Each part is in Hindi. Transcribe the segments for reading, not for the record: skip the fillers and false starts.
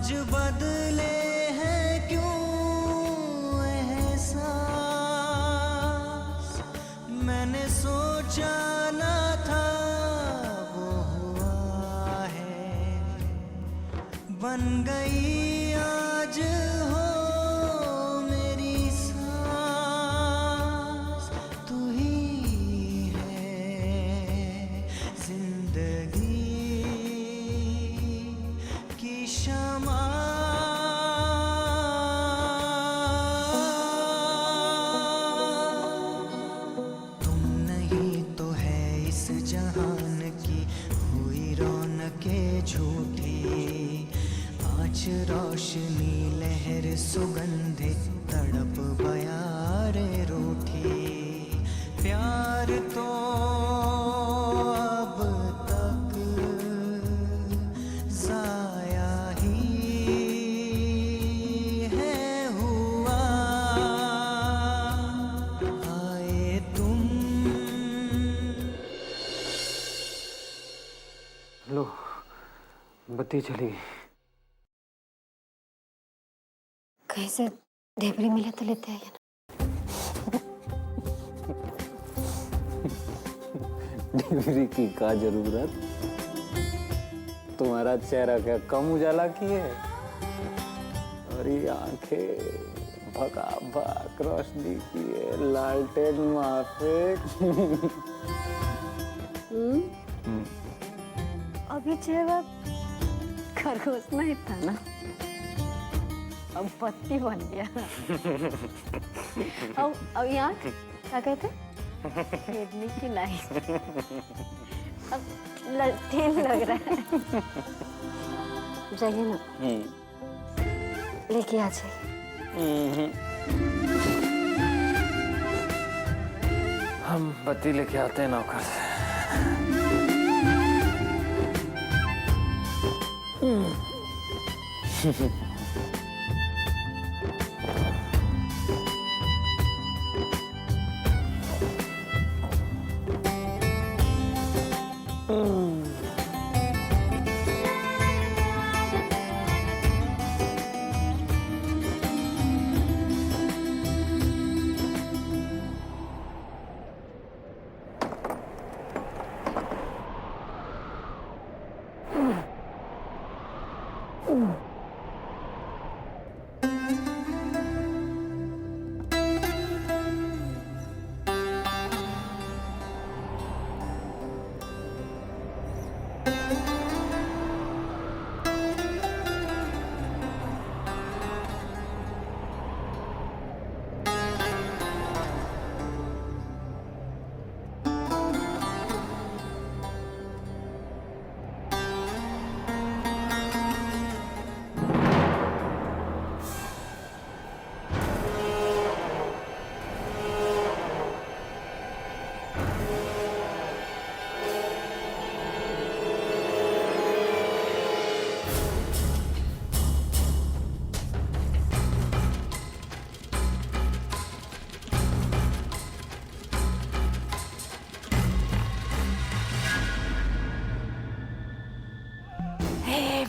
आज बदले हैं क्यों एहसास, मैंने सोचा न था वो हुआ है, बन गई आज हो मेरी सांस, तू ही है जिंदगी की शमा। तुम नहीं तो है इस जहान की हुई रौनके झूठी, आज रोशनी लहर सुगंधे तड़प बयारे रूठी, प्यार तो अब तक जाया ही है हुआ, आए तुम। लो बत्ती चली गई। कहीं से ढेबरी मिले तो लेते आइए ना। डिग्री की का जरूरत, तुम्हारा चेहरा क्या कम उजाला की है, और ये आंखें भकाभक रोशनी की है, लालटेन माफिक। अभी चेहरा खरगोश नहीं था ना, अब पत्ती बन गया। अब यहाँ क्या कहते, किडनी की नहीं, अब ललटेन लग रहा है। जाइए ना, लेके आ जाइए। हम बत्ती लेके आते हैं नौकर से।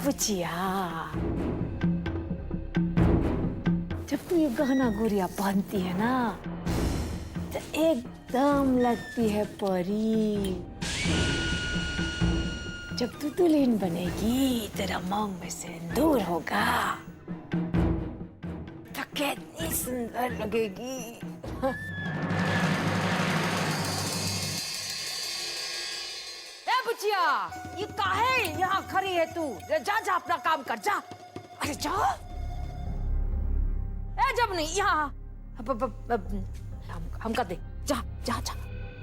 बुचिया, जब तू ये गहना गुड़िया पहनती है ना तो एकदम लगती है परी। जब तू दुल्हन बनेगी, तेरा मांग में सिंदूर होगा तो कितनी सुंदर लगेगी। बुचिया, ये काहे यहाँ खड़ी है तू? जा जा अपना काम कर, जा। अरे जा। जब नहीं यहाँ हम कर दे। जा जा जा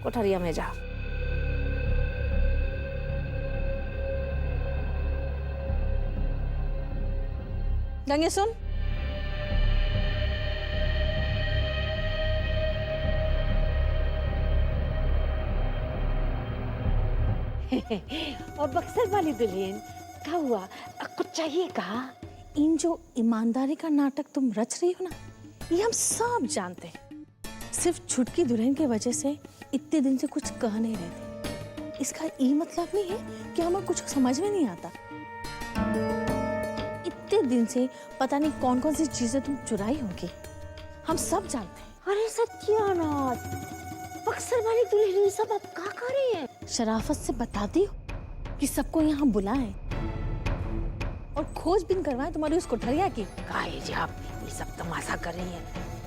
कोठरिया में जा। गंगे सुन, और बक्सर वाली दुल्हन क्या हुआ, कुछ चाहिए कहा? इन जो ईमानदारी का नाटक तुम रच रही हो ना, ये हम सब जानते हैं। सिर्फ छुटकी दुल्हन की वजह से इतने दिन से कुछ कह नहीं रहे थे। इसका ये मतलब नहीं है कि हमें कुछ समझ में नहीं आता। इतने दिन से पता नहीं कौन कौन सी चीजें तुम चुराई होगी, हम सब जानते हैं। अरे सत्यानाश, बक्सर वाली दुल्हन ये सब आप क्या कर रही है? शराफत से बताती हो कि सबको यहाँ बुलाएं और खोजबीन करवाएं तुम्हारी उस कोठरिया की। काहे जी आप ये सब तमाशा कर रही हैं?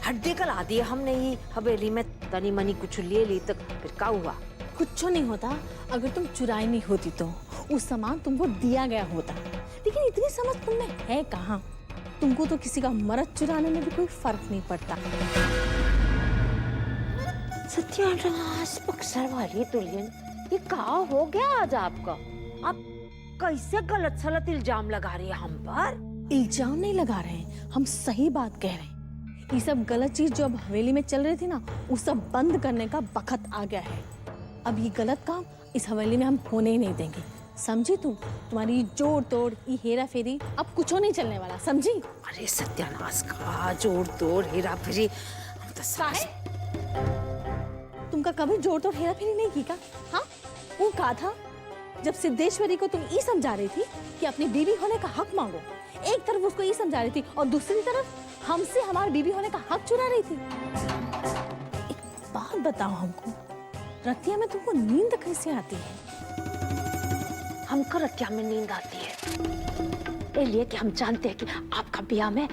हड्डी कल आदि हमने ये हवेली में तनी मनी कुछ ले ली तक फिर क्या हुआ? कुछ नहीं होता अगर तुम चुराई नहीं होती तो उस सामान तुमको दिया गया होता, लेकिन इतनी समझ तुमने है कहाँ। तुमको तो किसी का मर्द चुराने में भी कोई फर्क नहीं पड़ता। सत्यानाश, बक्सर वाली दुल्हन ये कहा हो गया आज आपका? आप कैसे गलत सलत इल्जाम लगा रही है हम पर? इल्जाम नहीं लगा रहे हैं, हम सही बात कह रहे हैं। ये सब गलत चीज जो अब हवेली में चल रही थी ना, वो सब बंद करने का वक्त आ गया है। अब ये गलत काम इस हवेली में हम होने ही नहीं देंगे, समझी तुम? तुम्हारी जोड़ तोड़ ये हेरा फेरी अब कुछ नहीं चलने वाला, समझी? अरे सत्यानाश का जोड़ तोड़ हेरा फेरी हम तो समझ- तुमका कभी जोड़ तोड़ हेरा फेरी नहीं की का? हाँ, वो कहा था जब सिद्धेश्वरी को तुम ये समझा रही थी कि अपनी बीवी होने का हक मांगो, एक तरफ उसको ये समझा रही थी और दूसरी तरफ हमसे हमारी बीवी होने का हक चुरा रही थी। एक बात बताओ हमको, रतिया में तुमको नींद कैसे आती है? हमको रतिया में नींद आती है इसलिए कि हम जानते हैं कि आपका ब्याह में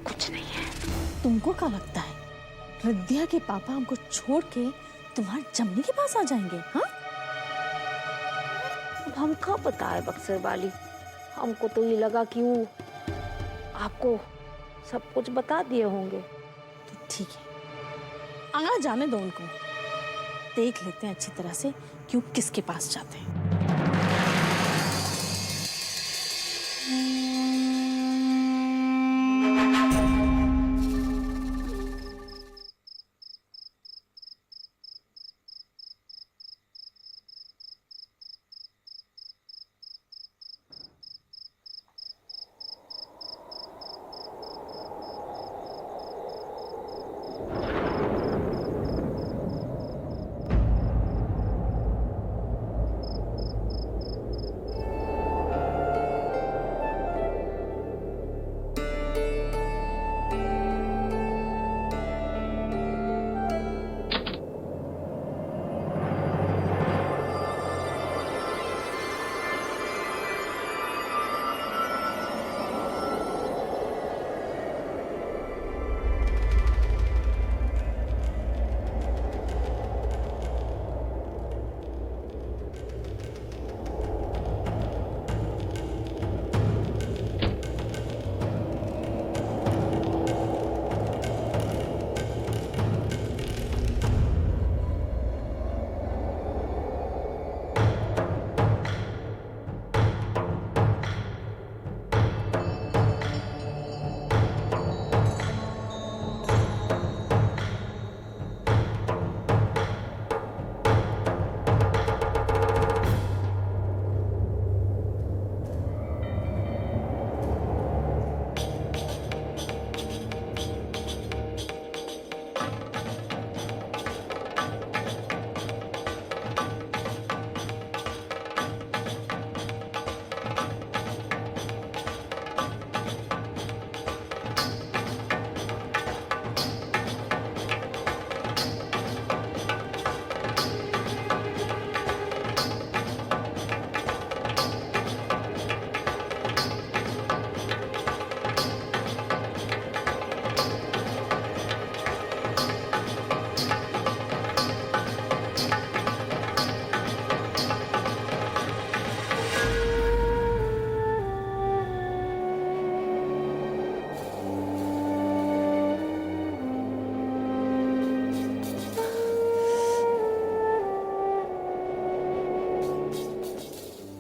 कुछ नहीं है। तुमको क्या लगता है रतिया के पापा हमको छोड़ के तुम्हारे जमनी के पास आ जाएंगे? हाँ, अब हम क्या पता है बक्सर वाली, हमको तो ये लगा कि वो आपको सब कुछ बता दिए होंगे। तो ठीक है, आ जाने दो उनको, देख लेते हैं अच्छी तरह से कि वो किसके पास जाते हैं।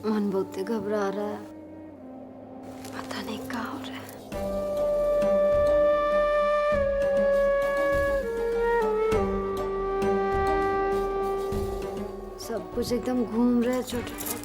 मन बहुत घबरा रहा है, पता नहीं क्या हो रहा है। सब कुछ एकदम घूम रहा है छोटे ठाकुर।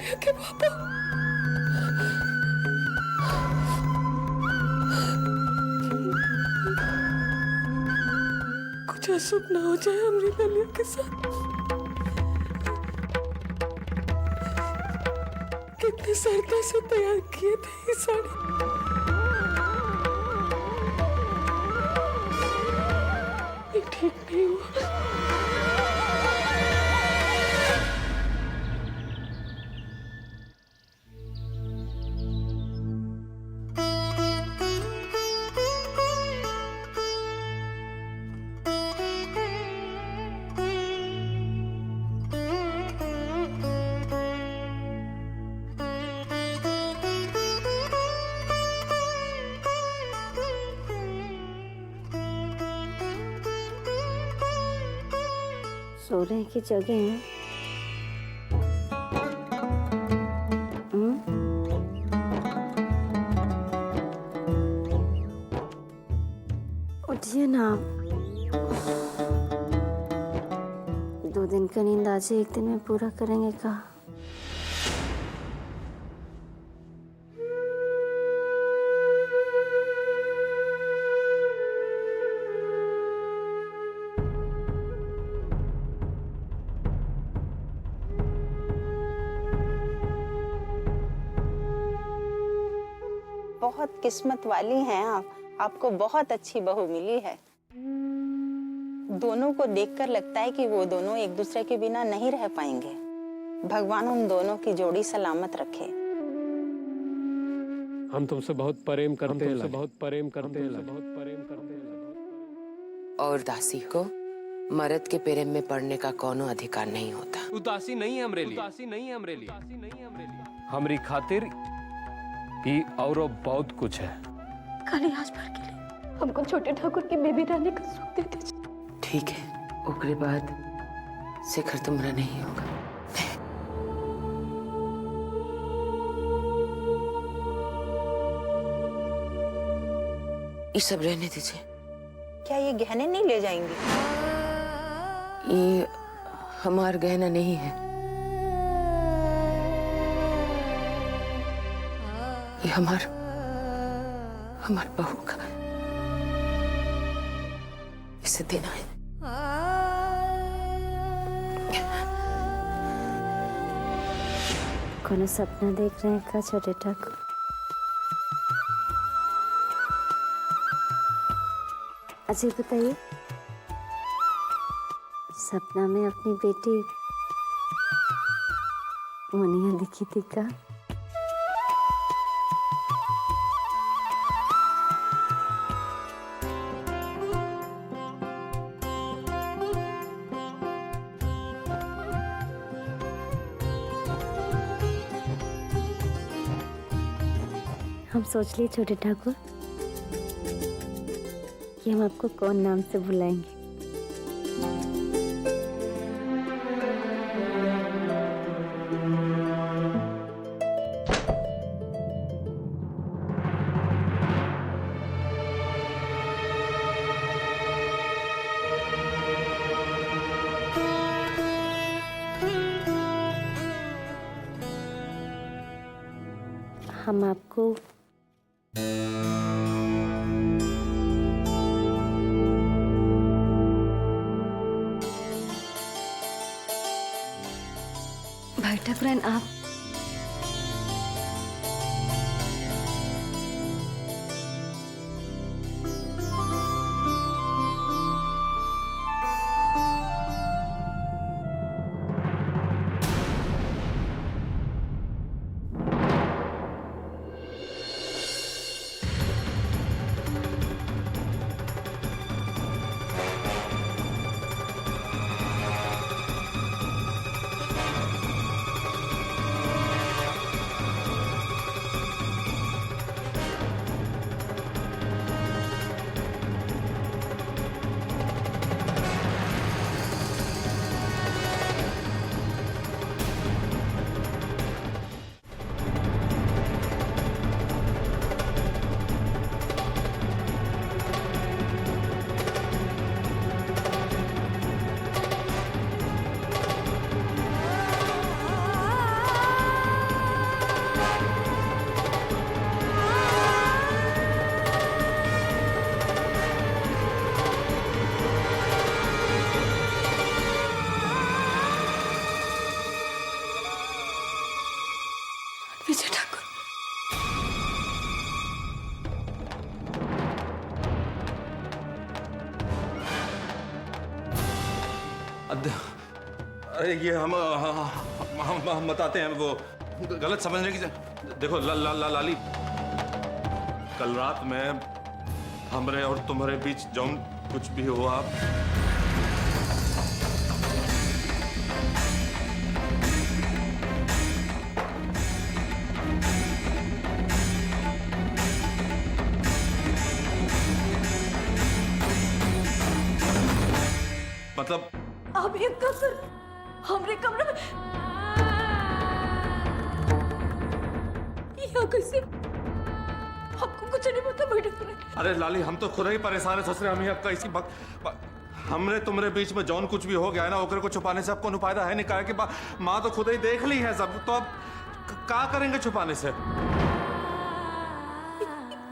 माया के पापा। कुछ अशुभ ना हो जाए अमरीका लिया के साथ। कितने सरता से तैयार किए थे ये साड़ी। ये ठीक नहीं हुआ। सोने की जगह है। उठिए ना आप। 2 दिन का नींद आज ही 1 दिन में पूरा करेंगे कहा। बहुत किस्मत वाली हैं आप। आपको बहुत अच्छी बहू मिली है। दोनों को देखकर लगता है कि वो दोनों एक दूसरे के बिना नहीं रह पाएंगे। भगवान उन दोनों की जोड़ी सलामत रखे। हम तुमसे बहुत प्रेम करते हैं, बहुत प्रेम करते हैं, बहुत प्रेम करते हैं। और दासी को मर्द के प्रेम में पड़ने का कोनो अधिकार नहीं होता। उदासी नहीं है अमरेली, उदासी नहीं है अमरेली, हमारी खातिर ही और बहुत कुछ है। खाली आज भर के लिए हमको छोटे ठाकुर की बेबी रहने का सुख दे दीजिए। ठीक है, ओकरे बाद शिखर तुम्हारा नहीं होगा। ये सब रहने दीजिए। क्या ये गहने नहीं ले जाएंगी? ये हमार गहना नहीं है, ये हमार बहू का। इसे देना है। कोनो सपना देख रहे हैं का छोटे ठाकुर? अच्छा बताइए, सपना में अपनी बेटी मुनिया दिखी थी का? हम सोच लिए छोटे ठाकुर कि हम आपको कौन नाम से बुलाएंगे। हम आपको भाई ठाकुरन आप अरे ये हम बताते हैं, वो गलत समझने की देखो लाली, कल रात में हमरे और तुम्हारे बीच जौन कुछ भी हुआ, मतलब आप एक कसर हमरे कमरे में यहाँ कैसे? आपको कुछ नहीं पता बेटे तुमने? अरे लाली, हम तो खुद ही परेशान है, सोच रहे हम ही आपका इसी हमरे तुम्हारे बीच में जौन कुछ भी हो गया है ना, ओकर को छुपाने से आपको फायदा है नहीं, कि माँ तो खुद ही देख ली है सब, तो अब क्या करेंगे छुपाने से?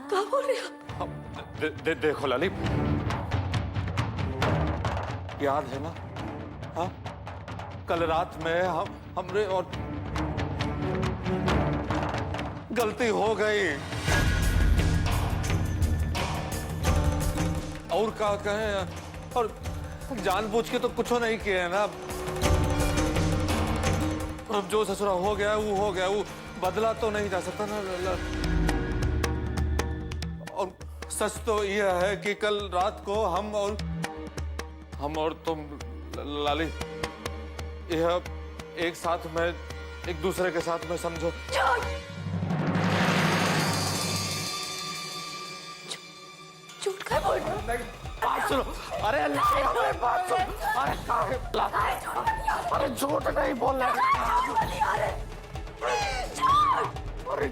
क्या बोल रहे आप? देखो लाली, याद है ना, हाँ, कल रात में हमरे और गलती हो गई, और क्या कहें, और जानबूझ के तो कुछ नहीं किए है ना। अब जो ससुरा हो गया वो हो गया, वो बदला तो नहीं जा सकता ना। और सच तो यह है कि कल रात को हम और तुम लाली, यह एक साथ में, एक दूसरे के साथ में, समझो। झूठ का बोल रहे हो? बात सुनो, अरे अल्लाह, बात सुनो, अरे झूठ नहीं बोल रहे, अरे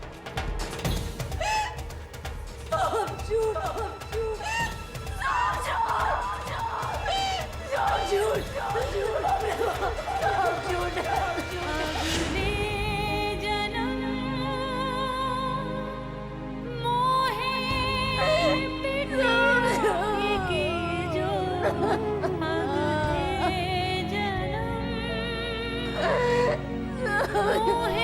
मोहे